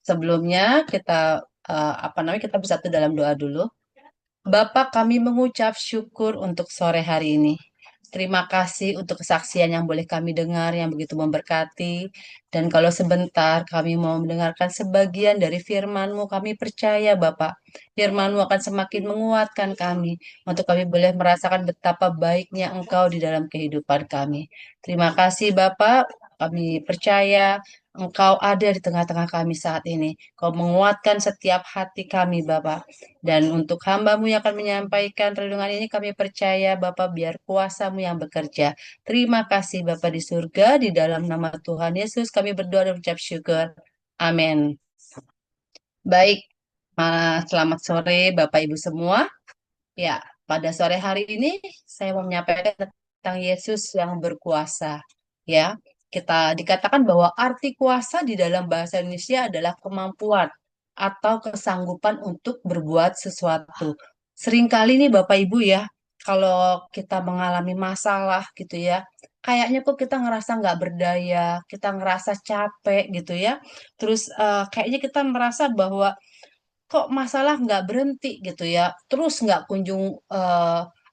Sebelumnya kita bersatu dalam doa dulu. Bapa, kami mengucap syukur untuk sore hari ini. Terima kasih untuk kesaksian yang boleh kami dengar yang begitu memberkati. Dan kalau sebentar kami mau mendengarkan sebagian dari firman-Mu, kami percaya Bapak, firman-Mu akan semakin menguatkan kami untuk kami boleh merasakan betapa baiknya Engkau di dalam kehidupan kami. Terima kasih Bapak, kami percaya Engkau ada di tengah-tengah kami saat ini. Kau menguatkan setiap hati kami Bapak. Dan untuk hamba-Mu yang akan menyampaikan renungan ini, kami percaya Bapa biar kuasa-Mu yang bekerja. Terima kasih Bapa di surga, di dalam nama Tuhan Yesus kami berdoa dan ucap syukur. Amin. Baik, selamat sore Bapak Ibu semua. Ya, pada sore hari ini saya mau menyampaikan tentang Yesus yang berkuasa. Ya, kita dikatakan bahwa arti kuasa di dalam bahasa Indonesia adalah kemampuan atau kesanggupan untuk berbuat sesuatu. Seringkali nih Bapak Ibu ya, kalau kita mengalami masalah gitu ya, kayaknya kok kita ngerasa nggak berdaya, kita ngerasa capek gitu ya. Terus kayaknya kita merasa bahwa kok masalah nggak berhenti gitu ya, terus nggak kunjung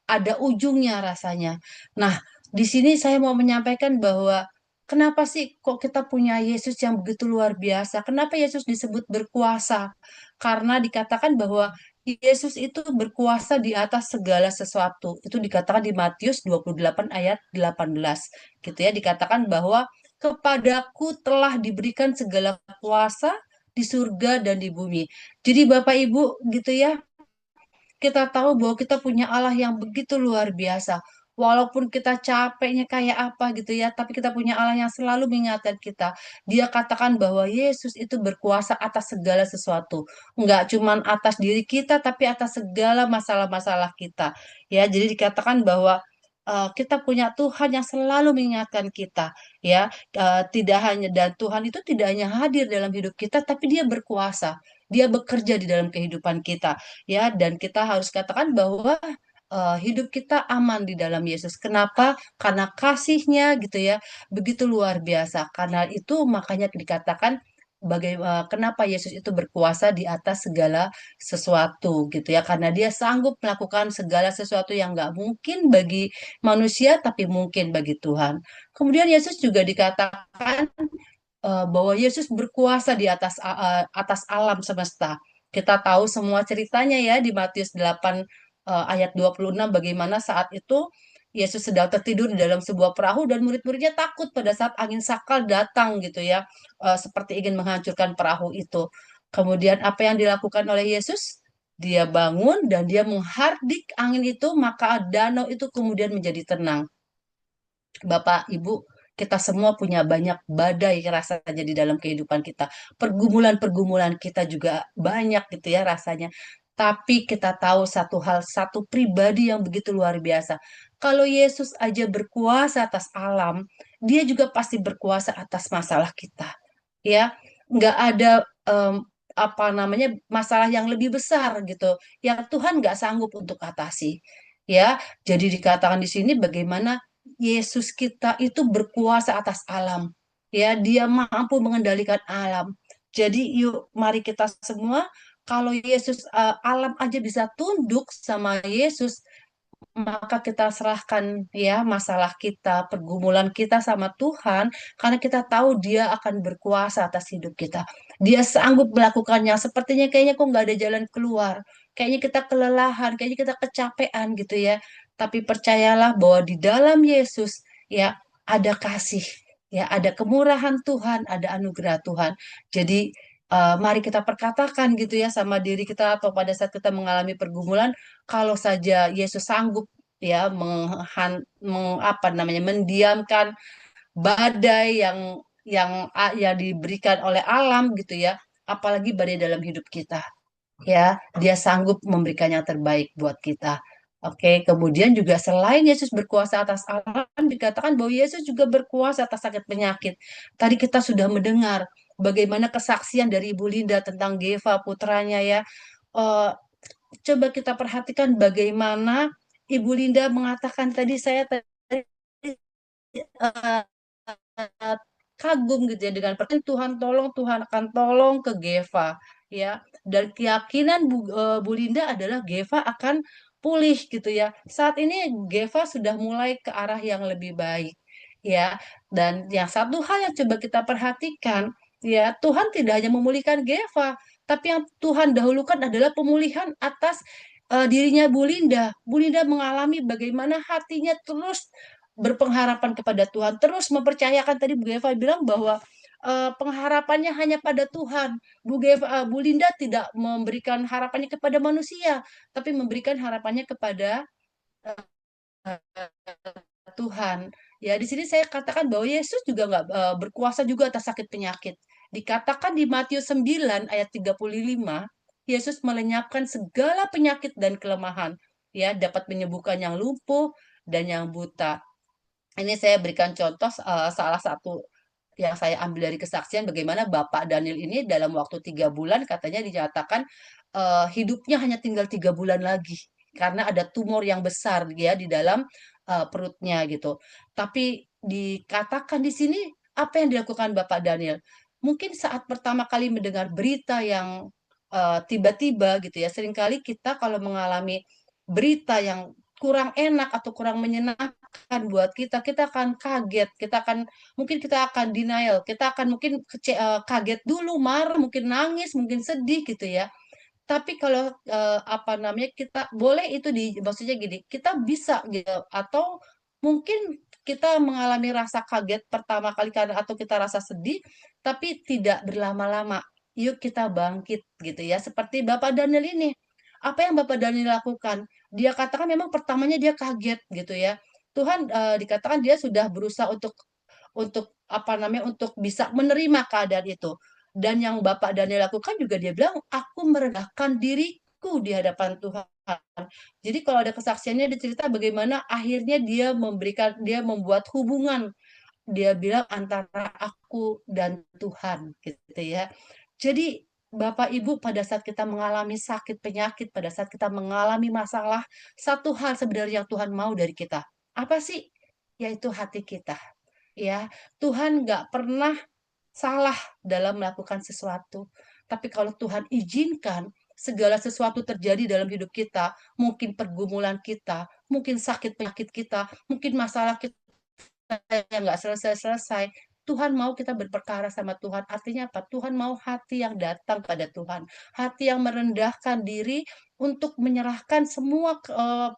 ada ujungnya rasanya. Nah, di sini saya mau menyampaikan bahwa kenapa sih kok kita punya Yesus yang begitu luar biasa? Kenapa Yesus disebut berkuasa? Karena dikatakan bahwa Yesus itu berkuasa di atas segala sesuatu. Itu dikatakan di Matius 28 ayat 18. Gitu ya, dikatakan bahwa kepadaku telah diberikan segala kuasa di surga dan di bumi. Jadi Bapak Ibu gitu ya, kita tahu bahwa kita punya Allah yang begitu luar biasa. Walaupun kita capeknya kayak apa gitu ya, tapi kita punya Allah yang selalu mengingatkan kita. Dia katakan bahwa Yesus itu berkuasa atas segala sesuatu. Enggak cuma atas diri kita, tapi atas segala masalah-masalah kita. Ya, jadi dikatakan bahwa kita punya Tuhan yang selalu mengingatkan kita. Ya, tidak hanya dan Tuhan itu tidak hanya hadir dalam hidup kita, tapi Dia berkuasa. Dia bekerja di dalam kehidupan kita ya dan kita harus katakan bahwa hidup kita aman di dalam Yesus. Kenapa? Karena kasihnya gitu ya begitu luar biasa. Karena itu makanya dikatakan kenapa Yesus itu berkuasa di atas segala sesuatu gitu ya karena dia sanggup melakukan segala sesuatu yang nggak mungkin bagi manusia tapi mungkin bagi Tuhan. Kemudian Yesus juga dikatakan bahwa Yesus berkuasa di atas alam semesta. Kita tahu semua ceritanya ya di Matius 8 ayat 26 bagaimana saat itu Yesus sedang tertidur di dalam sebuah perahu dan murid-muridnya takut pada saat angin sakal datang gitu ya seperti ingin menghancurkan perahu itu. Kemudian apa yang dilakukan oleh Yesus? Dia bangun dan dia menghardik angin itu maka danau itu kemudian menjadi tenang. Bapak, Ibu, kita semua punya banyak badai rasanya di dalam kehidupan kita. Pergumulan-pergumulan kita juga banyak gitu ya rasanya. Tapi kita tahu satu hal, satu pribadi yang begitu luar biasa. Kalau Yesus aja berkuasa atas alam, dia juga pasti berkuasa atas masalah kita. Ya, nggak ada em, apa namanya masalah yang lebih besar gitu, yang Tuhan nggak sanggup untuk atasi. Ya, jadi dikatakan di sini bagaimana Yesus kita itu berkuasa atas alam. Ya, dia mampu mengendalikan alam. Jadi yuk mari kita semua kalau Yesus alam aja bisa tunduk sama Yesus, maka kita serahkan ya masalah kita, pergumulan kita sama Tuhan, karena kita tahu Dia akan berkuasa atas hidup kita. Dia sanggup melakukannya. Sepertinya kayaknya kok nggak ada jalan keluar. Kayaknya kita kelelahan, kayaknya kita kecapean gitu ya. Tapi percayalah bahwa di dalam Yesus ya ada kasih, ya ada kemurahan Tuhan, ada anugerah Tuhan. Jadi mari kita perkatakan gitu ya sama diri kita atau pada saat kita mengalami pergumulan, kalau saja Yesus sanggup ya apa namanya mendiamkan badai yang diberikan oleh alam gitu ya, apalagi badai dalam hidup kita. Ya, dia sanggup memberikan yang terbaik buat kita. Oke, kemudian juga selain Yesus berkuasa atas alam, dikatakan bahwa Yesus juga berkuasa atas sakit penyakit. Tadi kita sudah mendengar bagaimana kesaksian dari Ibu Linda tentang Geva putranya ya. Eh, Coba kita perhatikan bagaimana Ibu Linda mengatakan tadi saya tadi kagum gitu ya dengan perkataan Tuhan tolong, Tuhan akan tolong ke Geva ya. Dan keyakinan Bu Linda adalah Geva akan pulih gitu ya. Saat ini Geva sudah mulai ke arah yang lebih baik ya. Dan yang satu hal yang coba kita perhatikan ya, Tuhan tidak hanya memulihkan Geva, tapi yang Tuhan dahulukan adalah pemulihan atas dirinya Bu Linda. Bu Linda mengalami bagaimana hatinya terus berpengharapan kepada Tuhan, terus mempercayakan tadi Bu Eva bilang bahwa pengharapannya hanya pada Tuhan. Bu Linda tidak memberikan harapannya kepada manusia, tapi memberikan harapannya kepada Tuhan. Ya, di sini saya katakan bahwa Yesus juga nggak berkuasa juga atas sakit penyakit. Dikatakan di Matius 9 ayat 35, Yesus melenyapkan segala penyakit dan kelemahan. Ya, dapat menyembuhkan yang lumpuh dan yang buta. Ini saya berikan contoh salah satu yang saya ambil dari kesaksian bagaimana Bapak Daniel ini dalam waktu 3 bulan katanya dinyatakan hidupnya hanya tinggal 3 bulan lagi karena ada tumor yang besar ya di dalam perutnya gitu. Tapi dikatakan di sini apa yang dilakukan Bapak Daniel? Mungkin saat pertama kali mendengar berita yang tiba-tiba gitu ya, seringkali kita kalau mengalami berita yang kurang enak atau kurang menyenangkan buat kita, kita akan kaget, kita akan mungkin kita akan denial, kita akan mungkin kaget dulu, marah, mungkin nangis, mungkin sedih gitu ya. Tapi kalau apa namanya kita boleh itu maksudnya gini, kita bisa gitu atau mungkin kita mengalami rasa kaget pertama kali karena atau kita rasa sedih, tapi tidak berlama-lama. Yuk kita bangkit gitu ya. Seperti Bapak Daniel ini. Apa yang Bapak Daniel lakukan? Dia katakan memang pertamanya dia kaget gitu ya. Tuhan dikatakan dia sudah berusaha untuk apa namanya untuk bisa menerima keadaan itu. Dan yang Bapak Daniel lakukan juga dia bilang, aku merendahkan diriku di hadapan Tuhan. Jadi kalau ada kesaksiannya dicerita bagaimana akhirnya dia membuat hubungan dia bilang antara aku dan Tuhan gitu ya. Jadi Bapak Ibu pada saat kita mengalami sakit penyakit, pada saat kita mengalami masalah, satu hal sebenarnya yang Tuhan mau dari kita. Apa sih? Yaitu hati kita. Ya, Tuhan nggak pernah salah dalam melakukan sesuatu. Tapi kalau Tuhan izinkan segala sesuatu terjadi dalam hidup kita, mungkin pergumulan kita, mungkin sakit penyakit kita, mungkin masalah kita yang nggak selesai-selesai. Tuhan mau kita berperkara sama Tuhan. Artinya apa? Tuhan mau hati yang datang pada Tuhan. Hati yang merendahkan diri untuk menyerahkan semua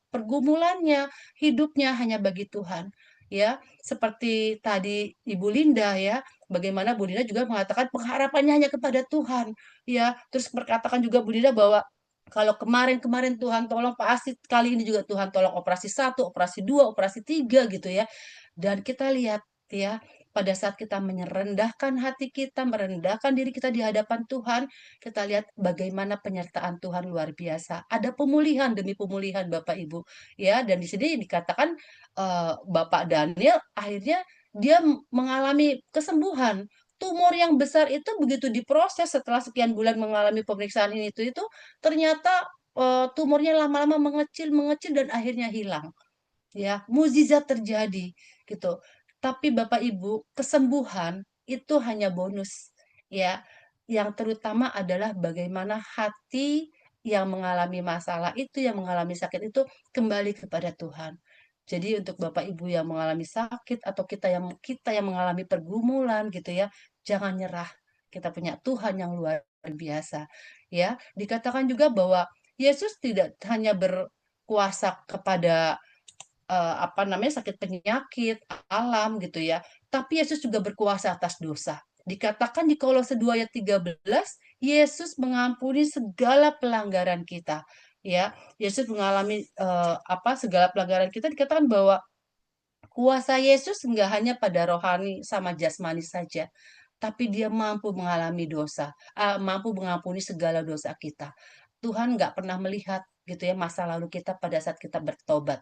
pergumulannya, hidupnya hanya bagi Tuhan. Ya, seperti tadi Ibu Linda ya, bagaimana Bu Linda juga mengatakan pengharapannya hanya kepada Tuhan. Ya, terus berkatakan juga Bu Linda bahwa kalau kemarin-kemarin Tuhan tolong pasti kali ini juga Tuhan tolong operasi 1, operasi 2, operasi 3 gitu ya. Dan kita lihat ya, pada saat kita merendahkan hati kita, merendahkan diri kita di hadapan Tuhan, kita lihat bagaimana penyertaan Tuhan luar biasa. Ada pemulihan demi pemulihan Bapak Ibu. Ya, dan di sini dikatakan Bapak Daniel akhirnya dia mengalami kesembuhan. Tumor yang besar itu begitu diproses setelah sekian bulan mengalami pemeriksaan ini itu ternyata tumornya lama-lama mengecil, mengecil dan akhirnya hilang ya, mukjizat terjadi gitu. Tapi Bapak Ibu, kesembuhan itu hanya bonus ya. Yang terutama adalah bagaimana hati yang mengalami masalah itu, yang mengalami sakit itu kembali kepada Tuhan. Jadi untuk Bapak Ibu yang mengalami sakit atau kita yang mengalami pergumulan gitu ya, jangan nyerah. Kita punya Tuhan yang luar biasa ya. Dikatakan juga bahwa Yesus tidak hanya berkuasa kepada apa namanya sakit penyakit alam gitu ya. Tapi Yesus juga berkuasa atas dosa. Dikatakan di Kolose 2 ayat 13, Yesus mengampuni segala pelanggaran kita. Ya, Yesus mengalami apa segala pelanggaran kita dikatakan bahwa kuasa Yesus enggak hanya pada rohani sama jasmani saja, tapi dia mampu mengalami dosa, mampu mengampuni segala dosa kita. Tuhan nggak pernah melihat gitu ya masa lalu kita pada saat kita bertobat.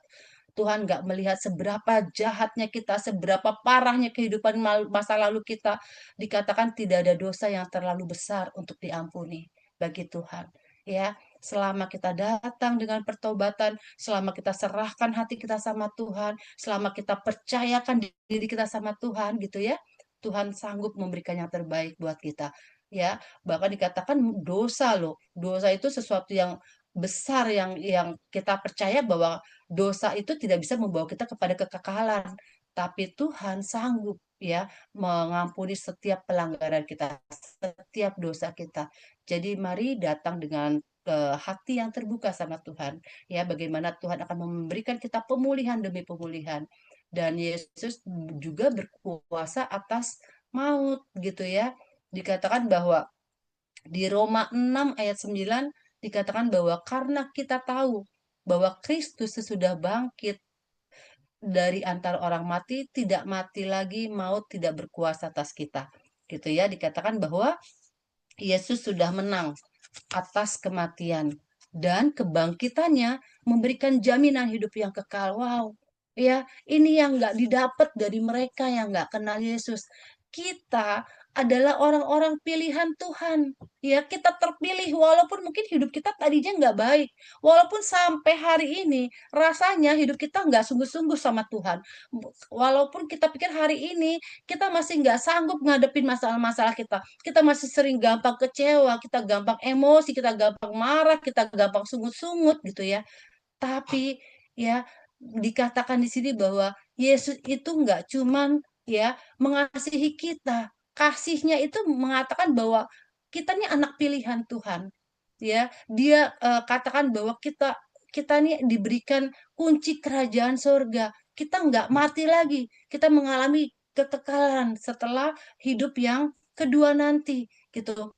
Tuhan nggak melihat seberapa jahatnya kita, seberapa parahnya kehidupan masa lalu kita. Dikatakan tidak ada dosa yang terlalu besar untuk diampuni bagi Tuhan. Ya, selama kita datang dengan pertobatan, selama kita serahkan hati kita sama Tuhan, selama kita percayakan diri kita sama Tuhan gitu ya. Tuhan sanggup memberikan yang terbaik buat kita. Ya, bahkan dikatakan dosa loh. Dosa itu sesuatu yang besar yang kita percaya bahwa dosa itu tidak bisa membawa kita kepada kekekalan, tapi Tuhan sanggup ya mengampuni setiap pelanggaran kita, setiap dosa kita. Jadi mari datang dengan hati yang terbuka sama Tuhan. Ya, bagaimana Tuhan akan memberikan kita pemulihan demi pemulihan. Dan Yesus juga berkuasa atas maut gitu ya. Dikatakan bahwa di Roma 6 ayat 9 dikatakan bahwa karena kita tahu bahwa Kristus sesudah bangkit dari antara orang mati, tidak mati lagi, maut tidak berkuasa atas kita. Gitu ya, dikatakan bahwa Yesus sudah menang atas kematian dan kebangkitannya memberikan jaminan hidup yang kekal. Wow, ya ini yang nggak didapat dari mereka yang nggak kenal Yesus. Kita adalah orang-orang pilihan Tuhan. Ya, kita terpilih walaupun mungkin hidup kita tadinya nggak baik. Walaupun sampai hari ini rasanya hidup kita nggak sungguh-sungguh sama Tuhan. Walaupun kita pikir hari ini kita masih nggak sanggup ngadepin masalah-masalah kita. Kita masih sering gampang kecewa, kita gampang emosi, kita gampang marah, kita gampang sungut-sungut gitu ya. Tapi ya dikatakan di sini bahwa Yesus itu nggak cuman ya mengasihi kita. Kasihnya itu mengatakan bahwa kita nih anak pilihan Tuhan. Ya, dia katakan bahwa kita kita nih diberikan kunci kerajaan surga. Kita nggak mati lagi. Kita mengalami kekekalan setelah hidup yang kedua nanti gitu.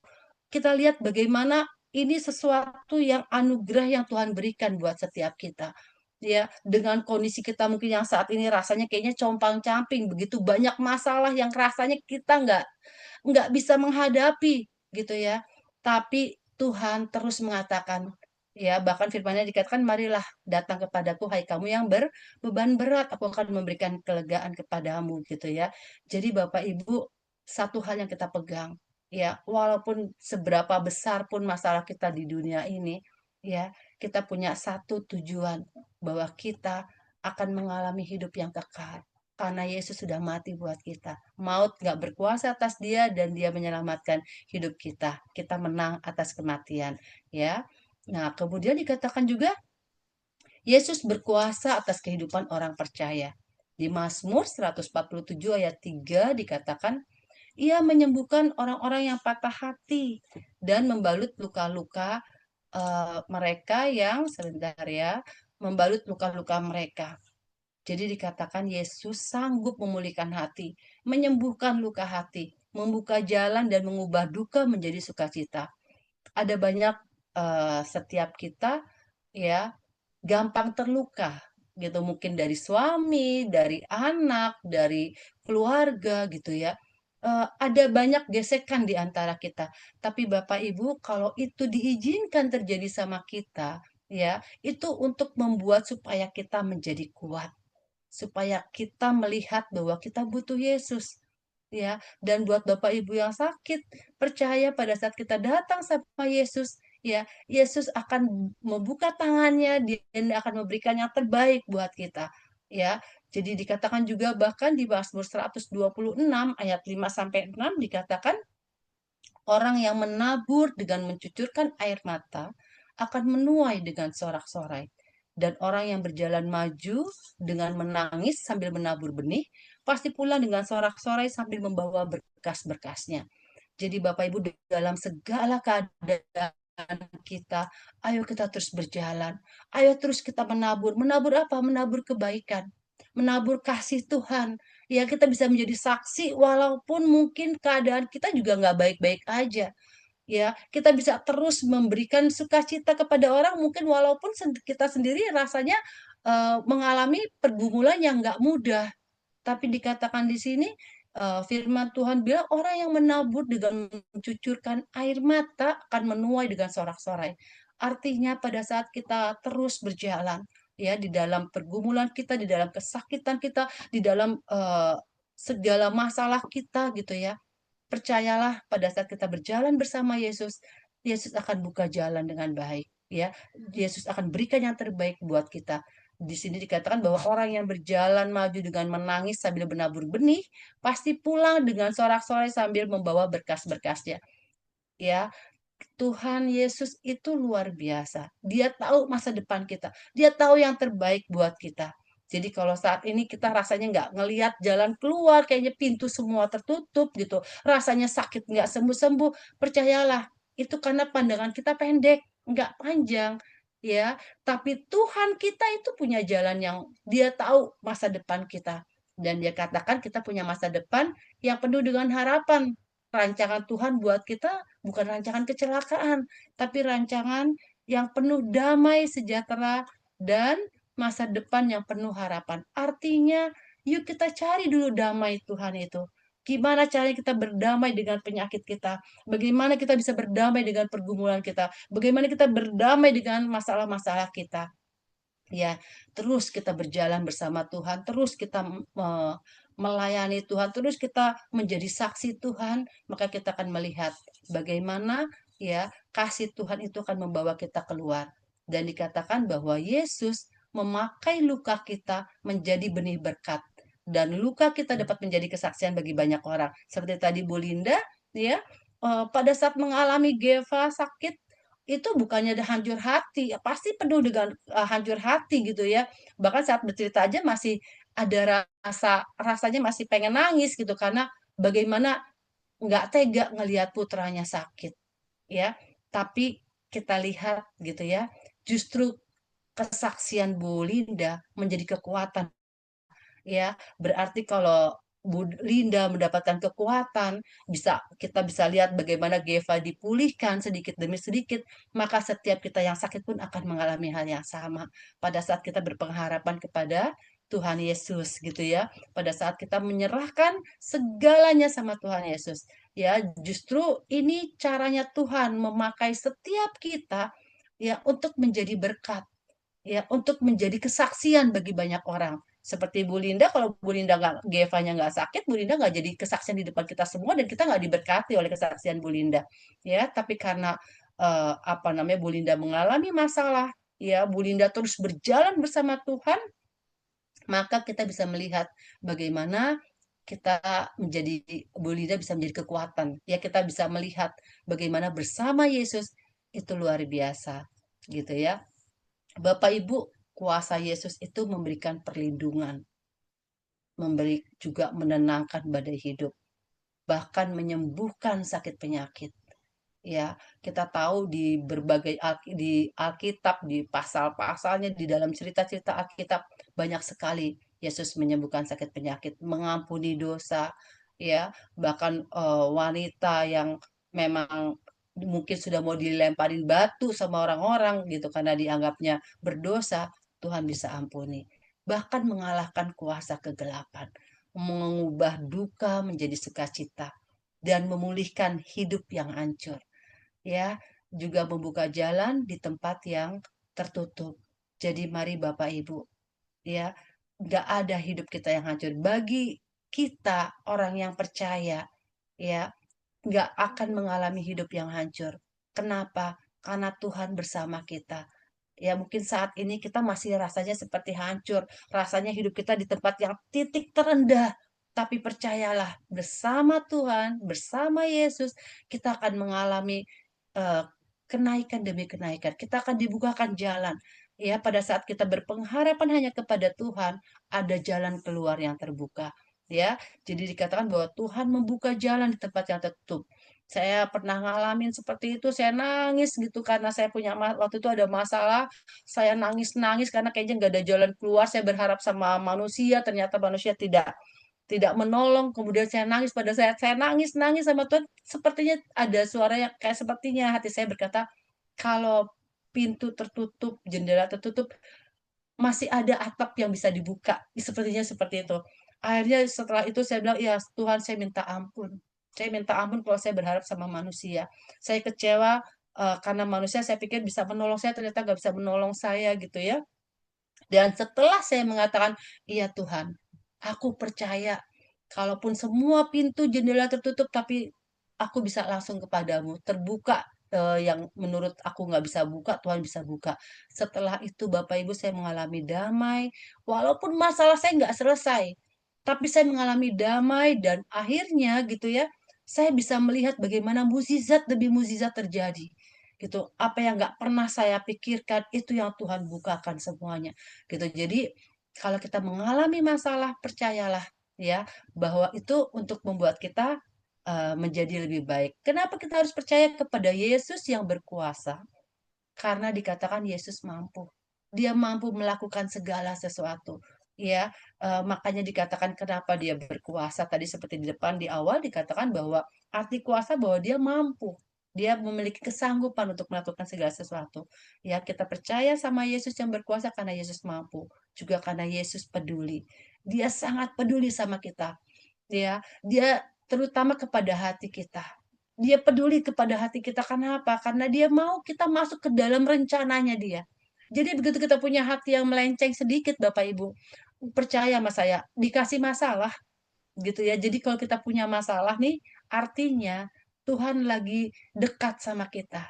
Kita lihat bagaimana ini sesuatu yang anugerah yang Tuhan berikan buat setiap kita. Ya, dengan kondisi kita mungkin yang saat ini rasanya kayaknya compang-camping, begitu banyak masalah yang rasanya kita nggak bisa menghadapi gitu ya. Tapi Tuhan terus mengatakan, ya bahkan firman-Nya dikatakan, marilah datang kepadaku hai kamu yang berbeban berat, aku akan memberikan kelegaan kepadamu gitu ya. Jadi Bapak Ibu, satu hal yang kita pegang, ya walaupun seberapa besar pun masalah kita di dunia ini, ya kita punya satu tujuan bahwa kita akan mengalami hidup yang kekal karena Yesus sudah mati buat kita. Maut nggak berkuasa atas dia dan dia menyelamatkan hidup kita. Kita menang atas kematian, ya. Nah, kemudian dikatakan juga Yesus berkuasa atas kehidupan orang percaya. Di Mazmur 147 ayat 3 dikatakan, ia menyembuhkan orang-orang yang patah hati dan membalut luka-luka mereka yang sebentar ya, membalut luka-luka mereka. Jadi dikatakan Yesus sanggup memulihkan hati, menyembuhkan luka hati, membuka jalan dan mengubah duka menjadi sukacita. Ada banyak setiap kita ya gampang terluka gitu, mungkin dari suami, dari anak, dari keluarga gitu ya. Ada banyak gesekan di antara kita. Tapi Bapak Ibu, kalau itu diizinkan terjadi sama kita, ya, itu untuk membuat supaya kita menjadi kuat, supaya kita melihat bahwa kita butuh Yesus, ya. Dan buat Bapak Ibu yang sakit, percaya pada saat kita datang sama Yesus, ya, Yesus akan membuka tangannya dan akan memberikan yang terbaik buat kita, ya. Jadi dikatakan juga bahkan di Mazmur 126 ayat 5 sampai 6 dikatakan orang yang menabur dengan mencucurkan air mata akan menuai dengan sorak-sorai. Dan orang yang berjalan maju dengan menangis sambil menabur benih, pasti pulang dengan sorak-sorai sambil membawa berkas-berkasnya. Jadi Bapak Ibu dalam segala keadaan kita, ayo kita terus berjalan. Ayo terus kita menabur. Menabur apa? Menabur kebaikan. Menabur kasih Tuhan. Ya kita bisa menjadi saksi walaupun mungkin keadaan kita juga nggak baik-baik aja. Ya, kita bisa terus memberikan sukacita kepada orang mungkin walaupun kita sendiri rasanya mengalami pergumulan yang nggak mudah. Tapi dikatakan di sini firman Tuhan bilang orang yang menabur dengan mencucurkan air mata akan menuai dengan sorak-sorai. Artinya pada saat kita terus berjalan ya di dalam pergumulan kita, di dalam kesakitan kita, di dalam segala masalah kita gitu ya. Percayalah pada saat kita berjalan bersama Yesus, Yesus akan buka jalan dengan baik ya. Yesus akan berikan yang terbaik buat kita. Di sini dikatakan bahwa orang yang berjalan maju dengan menangis sambil menabur benih, pasti pulang dengan sorak-sorai sambil membawa berkas-berkasnya. Ya, Tuhan Yesus itu luar biasa. Dia tahu masa depan kita. Dia tahu yang terbaik buat kita. Jadi kalau saat ini kita rasanya nggak ngelihat jalan keluar, kayaknya pintu semua tertutup gitu. Rasanya sakit nggak sembuh-sembuh. Percayalah, itu karena pandangan kita pendek, nggak panjang. Ya, tapi Tuhan kita itu punya jalan yang dia tahu masa depan kita. Dan dia katakan kita punya masa depan yang penuh dengan harapan. Rancangan Tuhan buat kita bukan rancangan kecelakaan, tapi rancangan yang penuh damai sejahtera dan masa depan yang penuh harapan. Artinya, yuk kita cari dulu damai Tuhan itu. Gimana caranya kita berdamai dengan penyakit kita? Bagaimana kita bisa berdamai dengan pergumulan kita? Bagaimana kita berdamai dengan masalah-masalah kita? Ya, terus kita berjalan bersama Tuhan, terus kita melayani Tuhan, terus kita menjadi saksi Tuhan, maka kita akan melihat bagaimana ya kasih Tuhan itu akan membawa kita keluar. Dan dikatakan bahwa Yesus memakai luka kita menjadi benih berkat. Dan luka kita dapat menjadi kesaksian bagi banyak orang. Seperti tadi Bu Linda, ya, pada saat mengalami Geva sakit, itu bukannya ada hancur hati, ya pasti penuh dengan hancur hati gitu ya. Bahkan saat bercerita aja masih ada rasanya masih pengen nangis gitu karena bagaimana nggak tega ngelihat putranya sakit ya. Tapi kita lihat gitu ya, justru kesaksian Bu Linda menjadi kekuatan ya. Berarti kalau Bu Linda mendapatkan kekuatan, kita bisa lihat bagaimana Geva dipulihkan sedikit demi sedikit, maka setiap kita yang sakit pun akan mengalami hal yang sama pada saat kita berpengharapan kepada Tuhan Yesus gitu ya. Pada saat kita menyerahkan segalanya sama Tuhan Yesus. Ya, justru ini caranya Tuhan memakai setiap kita ya untuk menjadi berkat ya untuk menjadi kesaksian bagi banyak orang. Seperti Bu Linda, kalau Bu Linda nggak, Gevanya nggak sakit, Bu Linda nggak jadi kesaksian di depan kita semua dan kita nggak diberkati oleh kesaksian Bu Linda. Ya, tapi karena apa namanya Bu Linda mengalami masalah, ya Bu Linda terus berjalan bersama Tuhan, maka kita bisa melihat bagaimana kita menjadi Bu Linda bisa menjadi kekuatan. Ya kita bisa melihat bagaimana bersama Yesus itu luar biasa, gitu ya. Bapak Ibu, kuasa Yesus itu memberikan perlindungan, memberi juga menenangkan badai hidup, bahkan menyembuhkan sakit penyakit. Ya, kita tahu di berbagai di Alkitab, di pasal-pasalnya, di dalam cerita-cerita Alkitab banyak sekali Yesus menyembuhkan sakit penyakit, mengampuni dosa, ya, bahkan wanita yang memang mungkin sudah mau dilemparin batu sama orang-orang gitu karena dianggapnya berdosa, Tuhan bisa ampuni. Bahkan mengalahkan kuasa kegelapan, mengubah duka menjadi sukacita dan memulihkan hidup yang hancur ya, juga membuka jalan di tempat yang tertutup. Jadi mari Bapak Ibu, ya, nggak ada hidup kita yang hancur. Bagi kita orang yang percaya, ya, nggak akan mengalami hidup yang hancur. Kenapa? Karena Tuhan bersama kita. Ya mungkin saat ini kita masih rasanya seperti hancur, rasanya hidup kita di tempat yang titik terendah. Tapi percayalah, bersama Tuhan, bersama Yesus, kita akan mengalami eh, kenaikan demi kenaikan. Kita akan dibukakan jalan. Ya, pada saat kita berpengharapan hanya kepada Tuhan, ada jalan keluar yang terbuka. Ya, jadi dikatakan bahwa Tuhan membuka jalan di tempat yang tertutup. Saya pernah ngalamin seperti itu, saya nangis gitu karena saya punya waktu itu ada masalah, saya nangis-nangis karena kayaknya nggak ada jalan keluar, saya berharap sama manusia, ternyata manusia tidak tidak menolong. Kemudian saya nangis pada saya nangis-nangis sama Tuhan, sepertinya ada suara yang kayak sepertinya hati saya berkata, kalau pintu tertutup, jendela tertutup, masih ada atap yang bisa dibuka. Sepertinya seperti itu. Akhirnya setelah itu saya bilang, ya Tuhan saya minta ampun. Saya minta ampun kalau saya berharap sama manusia. Saya kecewa karena manusia saya pikir bisa menolong saya, ternyata nggak bisa menolong saya gitu ya. Dan setelah saya mengatakan, iya Tuhan, aku percaya kalaupun semua pintu jendela tertutup, tapi aku bisa langsung kepadamu, terbuka yang menurut aku nggak bisa buka, Tuhan bisa buka. Setelah itu Bapak Ibu saya mengalami damai, walaupun masalah saya nggak selesai, tapi saya mengalami damai dan akhirnya gitu ya, saya bisa melihat bagaimana mukjizat demi mukjizat terjadi. Gitu. Apa yang nggak pernah saya pikirkan itu yang Tuhan bukakan semuanya. Gitu. Jadi kalau kita mengalami masalah, percayalah ya bahwa itu untuk membuat kita menjadi lebih baik. Kenapa kita harus percaya kepada Yesus yang berkuasa? Karena dikatakan Yesus mampu. Dia mampu melakukan segala sesuatu. Ya, makanya dikatakan kenapa dia berkuasa. Tadi seperti di depan di awal dikatakan bahwa arti kuasa bahwa dia mampu. Dia memiliki kesanggupan untuk melakukan segala sesuatu. Ya, kita percaya sama Yesus yang berkuasa karena Yesus mampu. Juga karena Yesus peduli. Dia sangat peduli sama kita. Ya, dia terutama kepada hati kita. Dia peduli kepada hati kita karena apa? Karena dia mau kita masuk ke dalam rencananya dia. Jadi begitu kita punya hati yang melenceng sedikit Bapak Ibu, percaya sama saya, dikasih masalah gitu ya. Jadi kalau kita punya masalah nih, artinya Tuhan lagi dekat sama kita.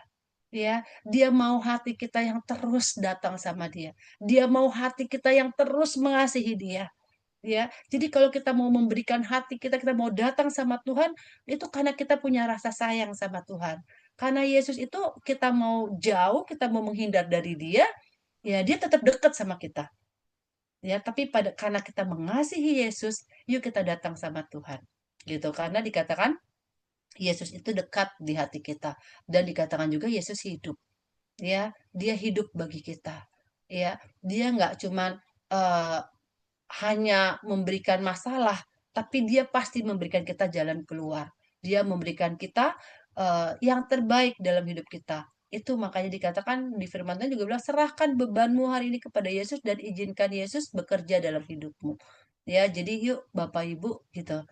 Ya, dia mau hati kita yang terus datang sama dia. Dia mau hati kita yang terus mengasihi dia. Ya, jadi kalau kita mau memberikan hati kita, kita mau datang sama Tuhan, itu karena kita punya rasa sayang sama Tuhan. Karena Yesus itu kita mau jauh, kita mau menghindar dari dia, ya dia tetap dekat sama kita. Ya, tapi karena kita mengasihi Yesus, yuk kita datang sama Tuhan. Gitu. Karena dikatakan Yesus itu dekat di hati kita dan dikatakan juga Yesus hidup. Ya, dia hidup bagi kita. Ya, dia nggak cuman eh, hanya memberikan masalah, tapi dia pasti memberikan kita jalan keluar. Dia memberikan kita yang terbaik dalam hidup kita. Itu makanya dikatakan di firman Tuhan juga bilang, serahkan bebanmu hari ini kepada Yesus dan izinkan Yesus bekerja dalam hidupmu. Ya, jadi yuk Bapak Ibu gitu.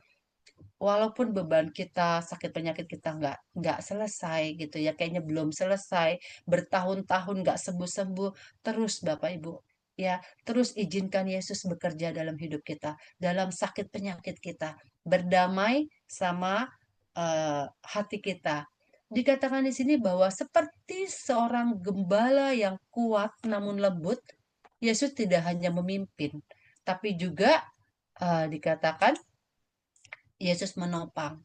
Walaupun beban kita, sakit penyakit kita nggak selesai gitu ya, kayaknya belum selesai, bertahun-tahun nggak sembuh-sembuh, terus Bapak Ibu, ya, terus izinkan Yesus bekerja dalam hidup kita, dalam sakit penyakit kita, berdamai sama hati kita. Dikatakan di sini bahwa seperti seorang gembala yang kuat namun lembut, Yesus tidak hanya memimpin, tapi juga dikatakan Yesus menopang.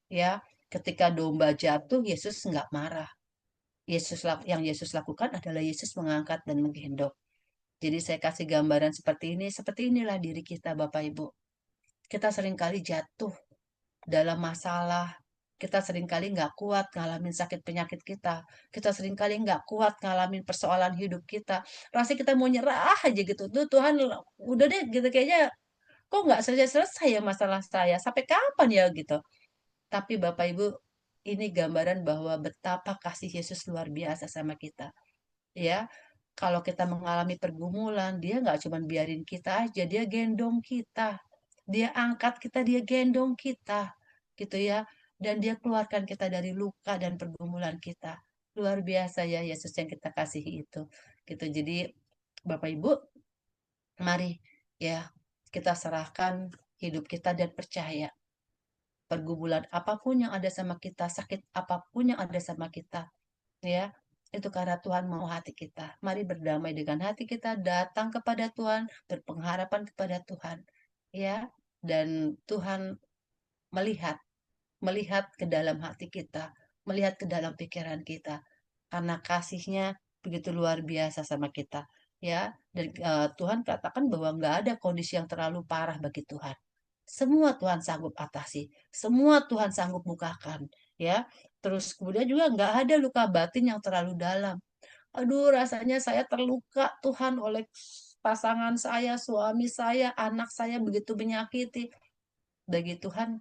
Ya, ketika domba jatuh, Yesus nggak marah. Yang Yesus lakukan adalah Yesus mengangkat dan menggendong. Jadi saya kasih gambaran seperti inilah diri kita Bapak Ibu. Kita seringkali jatuh dalam masalah. Kita seringkali nggak kuat ngalamin sakit penyakit kita. Kita seringkali nggak kuat ngalamin persoalan hidup kita. Rasanya kita mau nyerah aja gitu. Tuh Tuhan udah deh gitu kayaknya kok nggak selesai-selesai ya masalah saya. Sampai kapan ya gitu. Tapi Bapak Ibu, ini gambaran bahwa betapa kasih Yesus luar biasa sama kita. Ya, kalau kita mengalami pergumulan, dia nggak cuma biarin kita aja, dia gendong kita. Dia angkat kita, dia gendong kita. Gitu ya. Dan dia keluarkan kita dari luka dan pergumulan kita. Luar biasa ya Yesus yang kita kasihi itu. Gitu. Jadi Bapak Ibu, mari ya kita serahkan hidup kita dan percaya pergumulan apapun yang ada sama kita, sakit apapun yang ada sama kita, ya, itu karena Tuhan mau hati kita. Mari berdamai dengan hati kita, datang kepada Tuhan, berpengharapan kepada Tuhan, ya, dan Tuhan melihat, melihat ke dalam hati kita, melihat ke dalam pikiran kita, karena kasihnya begitu luar biasa sama kita, ya, dan Tuhan katakan bahwa nggak ada kondisi yang terlalu parah bagi Tuhan. Semua Tuhan sanggup atasi, semua Tuhan sanggup bukakan, ya. Terus kemudian juga nggak ada luka batin yang terlalu dalam. Aduh, rasanya saya terluka Tuhan oleh pasangan saya, suami saya, anak saya begitu menyakiti. Bagi Tuhan,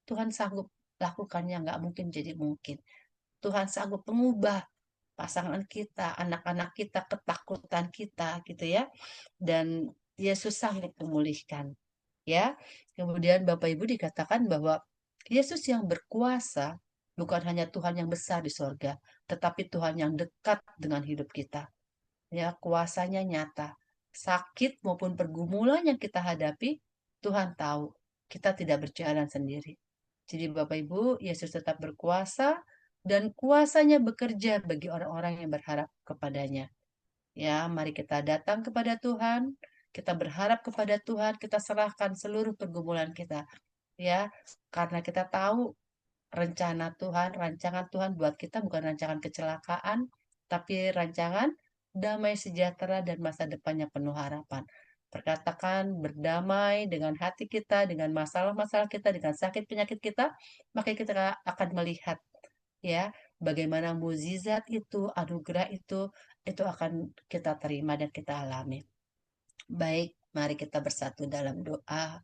Tuhan sanggup lakukannya nggak mungkin jadi mungkin. Tuhan sanggup mengubah pasangan kita, anak-anak kita, ketakutan kita, gitu ya. Dan Yesus sanggup memulihkan. Ya, kemudian Bapak Ibu dikatakan bahwa Yesus yang berkuasa bukan hanya Tuhan yang besar di sorga, tetapi Tuhan yang dekat dengan hidup kita. Ya, kuasanya nyata. Sakit maupun pergumulan yang kita hadapi, Tuhan tahu kita tidak berjalan sendiri. Jadi Bapak Ibu, Yesus tetap berkuasa, dan kuasanya bekerja bagi orang-orang yang berharap kepadanya. Ya, mari kita datang kepada Tuhan, kita berharap kepada Tuhan, kita serahkan seluruh pergumulan kita. Ya, karena kita tahu rencana Tuhan, rancangan Tuhan buat kita bukan rancangan kecelakaan, tapi rancangan damai sejahtera dan masa depan yang penuh harapan. Perkatakan berdamai dengan hati kita, dengan masalah-masalah kita, dengan sakit penyakit kita, maka kita akan melihat ya bagaimana mukjizat itu, anugerah itu akan kita terima dan kita alami. Baik, mari kita bersatu dalam doa.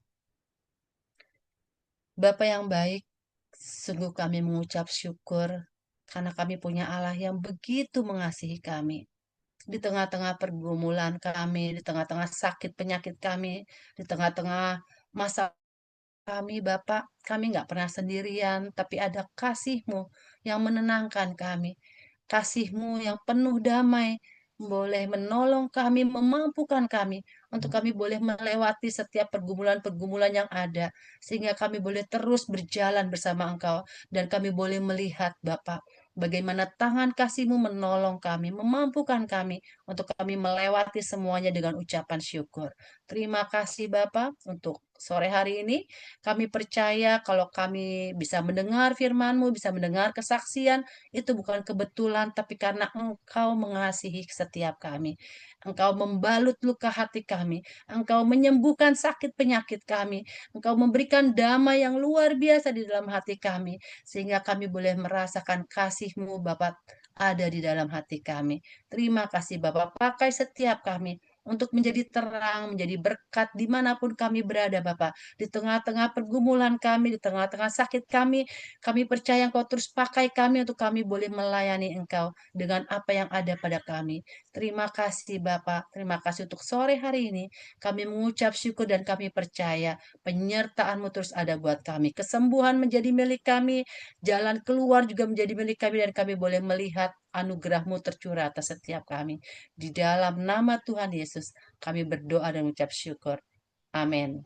Bapa yang baik, sungguh kami mengucap syukur karena kami punya Allah yang begitu mengasihi kami. Di tengah-tengah pergumulan kami, di tengah-tengah sakit penyakit kami, di tengah-tengah masa kami, Bapak, kami nggak pernah sendirian, tapi ada kasih-Mu yang menenangkan kami. Kasih-Mu yang penuh damai, boleh menolong kami, memampukan kami, untuk kami boleh melewati setiap pergumulan-pergumulan yang ada, sehingga kami boleh terus berjalan bersama Engkau, dan kami boleh melihat, Bapak, bagaimana tangan kasih-Mu menolong kami, memampukan kami, untuk kami melewati semuanya dengan ucapan syukur. Terima kasih, Bapak, untuk sore hari ini. Kami percaya kalau kami bisa mendengar firman-Mu, bisa mendengar kesaksian, itu bukan kebetulan, tapi karena Engkau mengasihi setiap kami. Engkau membalut luka hati kami. Engkau menyembuhkan sakit penyakit kami. Engkau memberikan damai yang luar biasa di dalam hati kami. Sehingga kami boleh merasakan kasih-Mu, Bapak, ada di dalam hati kami. Terima kasih, Bapak. Pakai setiap kami untuk menjadi terang, menjadi berkat dimanapun kami berada, Bapak. Di tengah-tengah pergumulan kami, di tengah-tengah sakit kami percaya Engkau terus pakai kami untuk kami boleh melayani Engkau dengan apa yang ada pada kami. Terima kasih Bapak, terima kasih untuk sore hari ini. Kami mengucap syukur dan kami percaya penyertaan-Mu terus ada buat kami. Kesembuhan menjadi milik kami, jalan keluar juga menjadi milik kami dan kami boleh melihat anugerah-Mu tercurah atas setiap kami. Di dalam nama Tuhan Yesus, kami berdoa dan mengucap syukur. Amin.